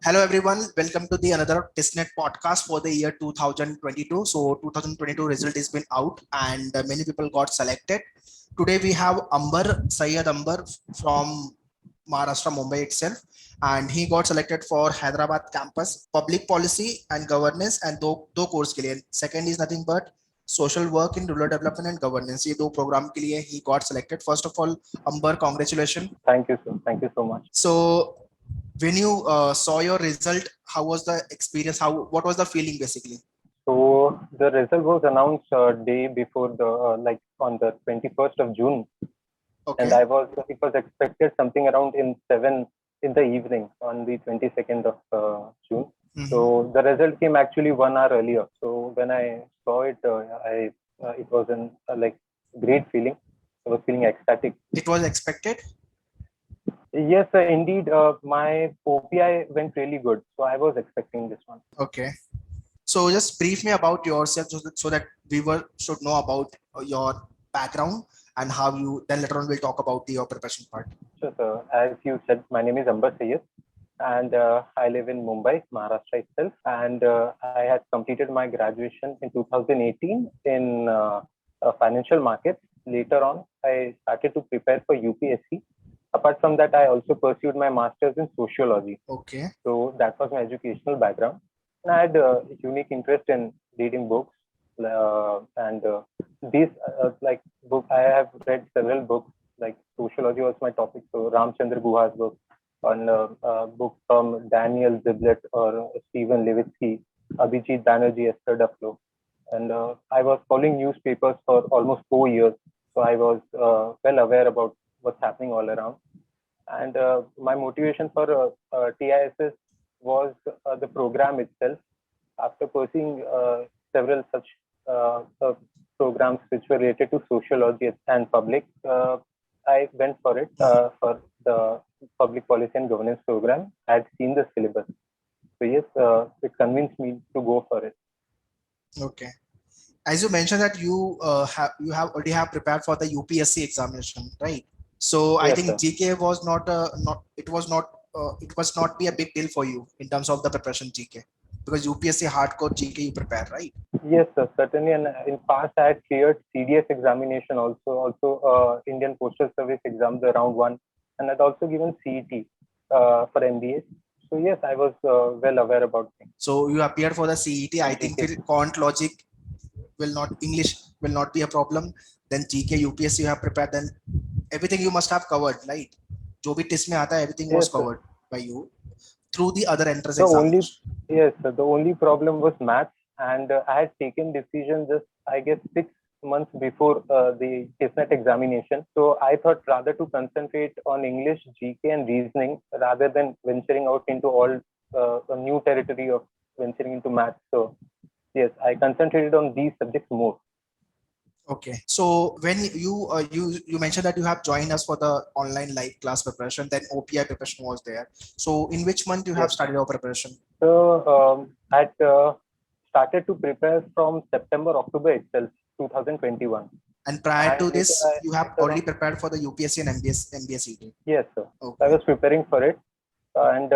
Hello everyone, welcome to the another Tissnet podcast for the year 2022. So 2022 result has been out and many people got selected. Today we have Syed Amber from Maharashtra, Mumbai itself, and he got selected for Hyderabad campus, public policy and governance and दो course के लिए. Second is nothing but social work in rural development and governance. ये दो program के लिए he got selected. First of all, Amber, congratulations. Thank you, sir. Thank you so much. So when you saw your result, how was the experience? What was the feeling basically? So the result was announced day before the like on the 21st of June, and it was expected something around in 7 in the evening on the 22nd of June. Mm-hmm. So the result came actually 1 hour earlier. So when I saw it, it was an like great feeling. I was feeling ecstatic. It was expected. Yes, indeed. My OPI went really good, so I was expecting this one. Okay. So just brief me about yourself so that viewers should know about your background and how you, then later on we'll talk about your preparation part. Sure, sir. As you said, my name is Amber Syed and I live in Mumbai, Maharashtra itself. And I had completed my graduation in 2018 in financial markets. Later on, I started to prepare for UPSC. Apart from that, I also pursued my master's in sociology. Okay. So that was my educational background. And I had a unique interest in reading books. And these like book, I have read several books. Like sociology was my topic. So Ramchandra Guha's book, on books from Daniel Ziblatt or Stephen Levitsky, Abhijit Banerjee, Esther Duflo. And I was following newspapers for almost 4 years. So I was well aware about what's happening all around. And my motivation for TISS was the program itself. After pursuing several such programs which were related to sociology and public, I went for it for the public policy and governance program. I had seen the syllabus. So yes, it convinced me to go for it. Okay. As you mentioned that you already have prepared for the UPSC examination, right? So yes, I think sir. GK was it was not be a big deal for you in terms of the preparation GK, because UPSC hardcore GK you prepare, right? Yes, sir, certainly. And in past I had cleared CDS examination also Indian Postal Service exam, the round 1, and I'd also given CET for MBA. So yes, I was well aware about things. So you appeared for the CET. I think quant logic English will not be a problem. Then GK, UPSC you have prepared. Then everything you must have covered, right? जो भी TISS में आता है, everything was covered by you through the other entrance examination. Yes, sir, the only problem was maths, and I had taken decision just I guess 6 months before the Tissnet examination. So I thought rather to concentrate on English, GK, and reasoning rather than venturing out into all a new territory of venturing into maths. So yes, I concentrated on these subjects more. Okay, so when you mentioned that you have joined us for the online live class preparation, then OPI preparation was there. So in which month you have started your preparation? So I started to prepare from September, October itself, 2021. And prior to this, you have already prepared for the UPSC and MBA CET. Yes, sir. Okay. I was preparing for it, and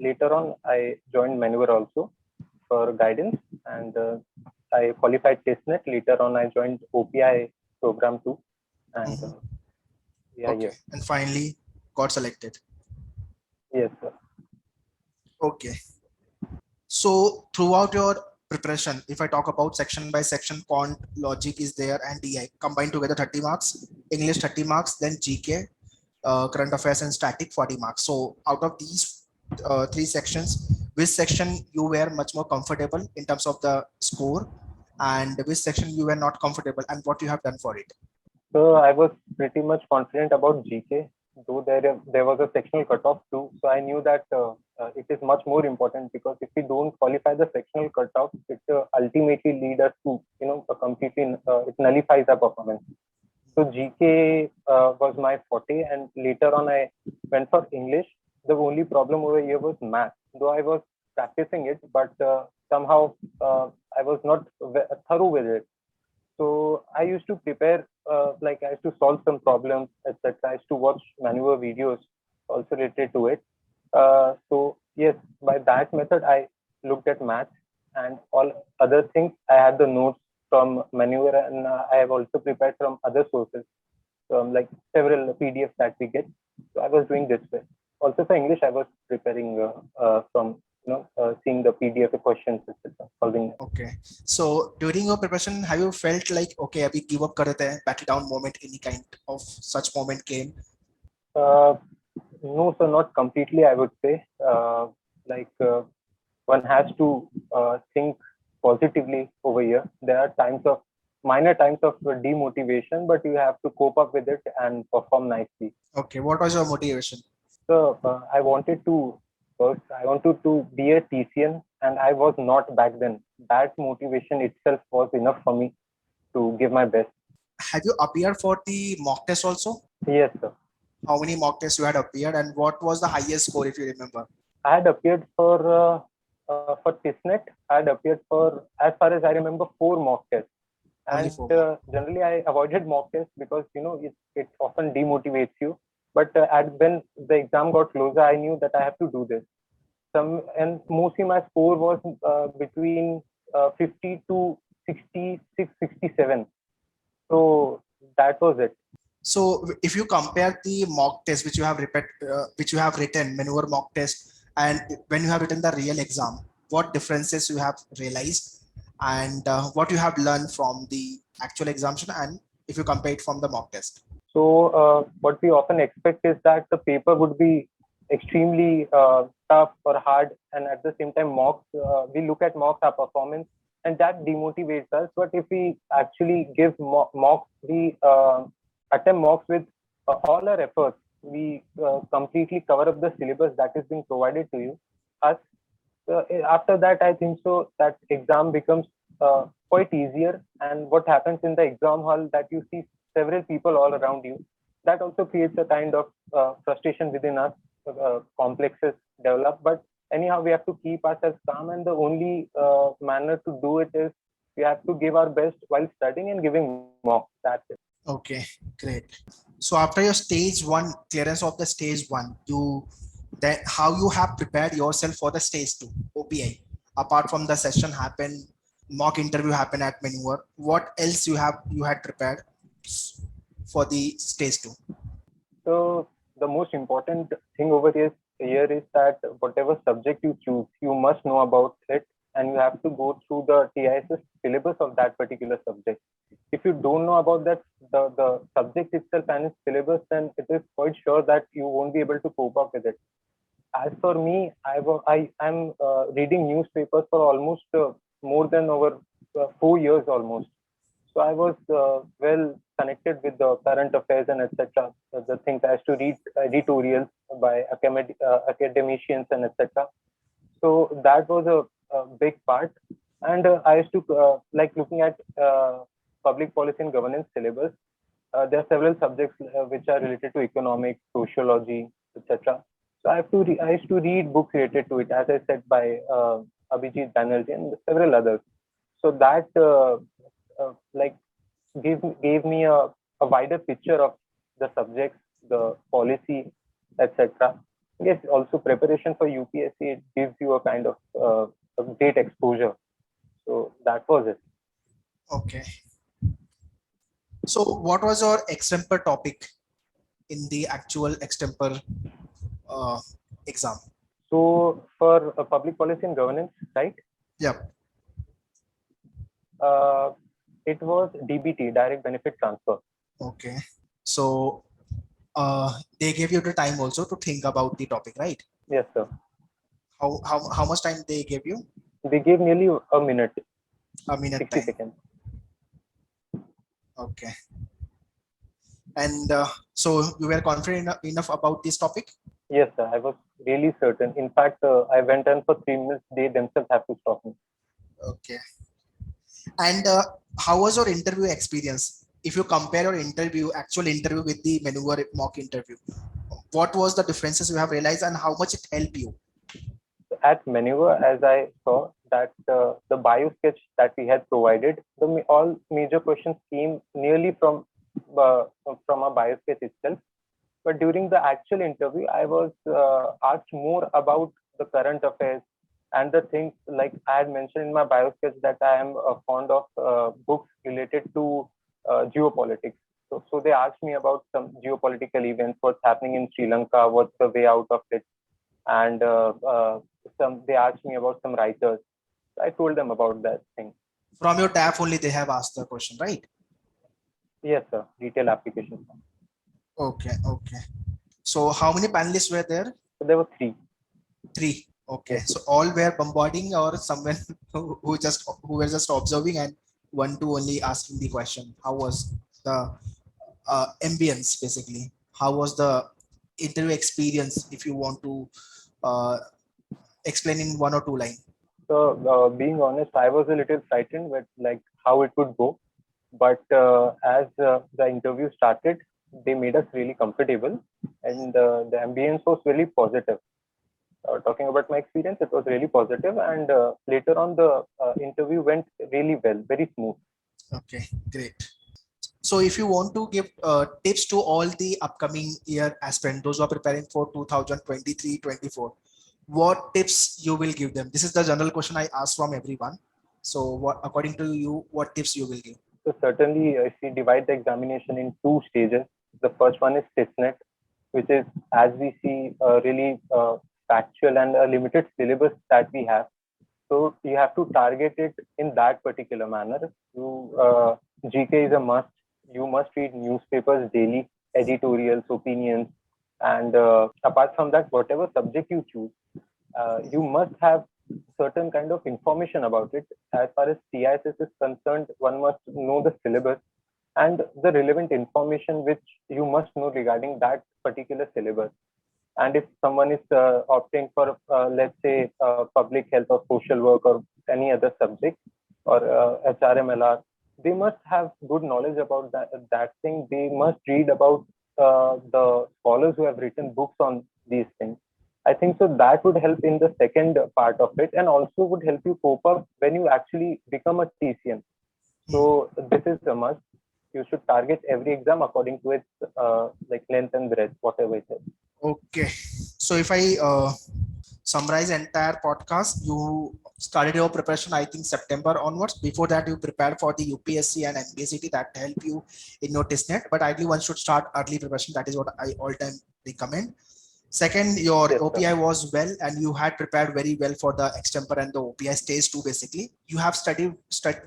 later on I joined Manoeuvre also for guidance, and I qualified Tissnet. Later on, I joined OPI program too, and and finally got selected. Yes, sir. Okay. So throughout your preparation, if I talk about section by section, quant, logic is there, and DI combined together 30 marks, English 30 marks, then GK, current affairs and static 40 marks. So out of these 3 sections, which section you were much more comfortable in terms of the score, and which section you were not comfortable, and what you have done for it? So I was pretty much confident about GK, though there was a sectional cutoff too. So I knew that it is much more important, because if we don't qualify the sectional cutoff, it ultimately leads us to a completely it nullifies our performance. So GK was my forte, and later on I went for English. The only problem over here was math, though I was practicing it, but somehow I was not thorough with it. So I used to prepare, like I used to solve some problems, etc. I used to watch Manoeuvre videos also related to it. So yes, by by that method, I looked at maths and all other things. I had the notes from Manoeuvre, and I have also prepared from other sources, like several PDFs that we get. So I was doing this way. Also for English, I was preparing from seeing the PDF questions, etc. Solving. Okay. So during your preparation, have you felt like, okay, abhi give up kar dete hain, battle down moment, any kind of such moment came? Uh, no, so not completely, I would say. Like one has to think positively over here. There are minor times of demotivation, but you have to cope up with it and perform nicely. Okay. What was your motivation? So I wanted to be a TCN, and I was not back then. That motivation itself was enough for me to give my best. Have you appeared for the mock test also? Yes, sir. How many mock tests you had appeared, and what was the highest score if you remember? I had appeared for Tissnet. I had appeared for, as far as I remember, 4 mock tests. Only And 4. generally, I avoided mock tests because it often demotivates you. But when the exam got closer, I knew that I have to do this. And mostly my score was between 50 to 66, 67. So that was it. So if you compare the mock test which you have written, maneuver mock test, and when you have written the real exam, what differences you have realized, and what you have learned from the actual examination, and if you compare it from the mock test? So what we often expect is that the paper would be extremely tough or hard, and at the same time, we look at mocks, our performance, and that demotivates us. But if we actually give mocks, we attempt mocks with all our efforts, we completely cover up the syllabus that is being provided to you. Us after that, I think so that exam becomes quite easier. And what happens in the exam hall, that you see several people all around you, that also creates a kind of frustration within us. Complexes develop, but anyhow, we have to keep ourselves calm, and the only manner to do it is we have to give our best while studying and giving mock. That's it. Okay, great. So after your stage 1 clearance of the stage 1, then how you have prepared yourself for the stage 2 OPI? Apart from the session happen, mock interview happen at Maneuver, what else you had prepared for the stage 2? So the most important thing over here is that whatever subject you choose, you must know about it, and you have to go through the TISS syllabus of that particular subject. If you don't know about the subject itself and its syllabus, then it is quite sure that you won't be able to cope up with it. As for me, I am reading newspapers for almost more than over 4 years almost. So I was well connected with the current affairs and etc. The things I used to read editorials by academicians and etc. So that was a big part. And I used to like looking at public policy and governance syllabus. There are several subjects which are related to economics, sociology, etc. So I used to read books related to it, as I said, by Abhijit Banerjee and several others. So that like gave me a wider picture of the subjects, the policy, etc. Yes, also preparation for UPSC, it gives you a kind of a great exposure. So that was it. Okay. So what was your extemper topic in the actual extemper uh, exam? So for public policy and governance, right? Yep. It was DBT, direct benefit transfer. Okay. So they gave you the time also to think about the topic, right? Yes, sir. How much time they gave you? They gave nearly a minute, A minute 60 time. seconds. Okay. And so you were confident enough about this topic? Yes, sir. I was really certain. In fact, I went on for 3 minutes. They themselves have to stop me. Okay. And how was your interview experience? If you compare your actual interview with the maneuver mock interview, what was the differences you have realized and how much it helped you? At Manoeuvre, as I saw that the bio sketch that we had provided, all major questions came nearly from a bio sketch itself. But during the actual interview, I was asked more about the current affairs, and the things like I had mentioned in my bio sketch that I am fond of books related to geopolitics. So they asked me about some geopolitical events, what's happening in Sri Lanka, what's the way out of it, and they asked me about some writers. I told them about that thing. From your tab only they have asked the question, right? Yes, sir. Detailed application. Okay. So how many panelists were there? So there were three. Three. Okay. Yes. So all were bombarding, or someone who were just observing, and one to only asking the question. How was the ambience basically? How was the interview experience? If you want to explain in 1 or 2 lines. So being honest, I was a little frightened with like how it would go. But as the interview started, they made us really comfortable, and the ambience was really positive. Talking about my experience, it was really positive, and later on the interview went really well, very smooth. Okay, great. So if you want to give tips to all the upcoming year aspirants, those who are preparing for 2023-24, what tips you will give them? This is the general question I ask from everyone. So what, according to you, what tips you will give? So certainly, if we divide the examination in two stages, the first one is Tissnet, which is, as we see, really factual and a limited syllabus that we have. So you have to target it in that particular manner. GK is a must. You must read newspapers daily, editorials, opinions, and apart from that, whatever subject you choose, you must have certain kind of information about it. As far as TISS is concerned, one must know the syllabus and the relevant information which you must know regarding that particular syllabus. And if someone is opting for, let's say, public health or social work or any other subject or HRMLR, they must have good knowledge about that thing. They must read about the scholars who have written books on these things. I think so that would help in the second part of it, and also would help you cope up when you actually become a TCM. So this is a must. You should target every exam according to its like length and breadth, whatever it is. Okay. So if I summarize entire podcast, you started your preparation, I think September onwards. Before that, you prepared for the UPSC and MPSC that help you in your Tissnet. But ideally, one should start early preparation. That is what I all time recommend. Second, your Yes, OPI sir. was well, and you had prepared very well for the extemper and the OPI stage 2. Basically, you have studied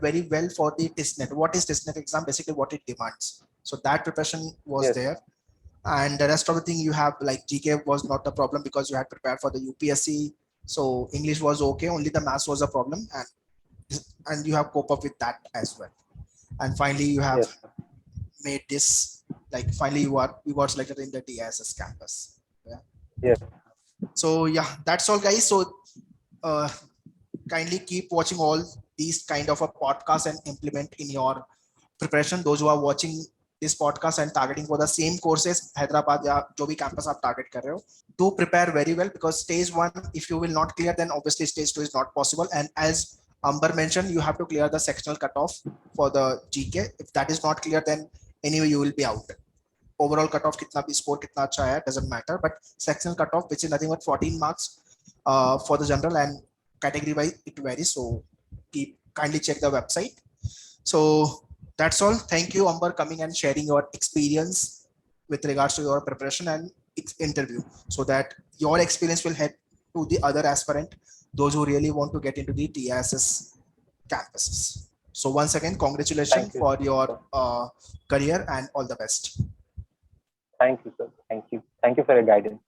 very well for the Tissnet. What is Tissnet exam? Basically, what it demands. So that preparation was Yes. there, and the rest of the thing you have, like GK was not the problem because you had prepared for the UPSC. So English was okay. Only the maths was a problem, and you have cope up with that as well. And finally, you have Yes, sir. made this, like finally you got selected in the TISS campus. Yeah. Yes. So yeah, that's all, guys. So kindly keep watching all these kind of a podcast and implement in your preparation. Those who are watching this podcast and targeting for the same courses, Hyderabad या जो भी campus आप target कर रहे हो, do prepare very well, because stage 1, if you will not clear, then obviously stage 2 is not possible. And as Amber mentioned, you have to clear the sectional cutoff for the GK. If that is not clear, then anyway you will be out. Overall cutoff kitna bhi score kitna acha hai doesn't matter, but sectional cutoff, which is nothing but 14 marks for the general, and category wise it varies. So kindly check the website. So that's all. Thank you, Amber, coming and sharing your experience with regards to your preparation and interview, so that your experience will help to the other aspirant, those who really want to get into the TISS campuses. So once again, congratulations Thank you. for your career and all the best. Thank you, sir. Thank you. Thank you for your guidance.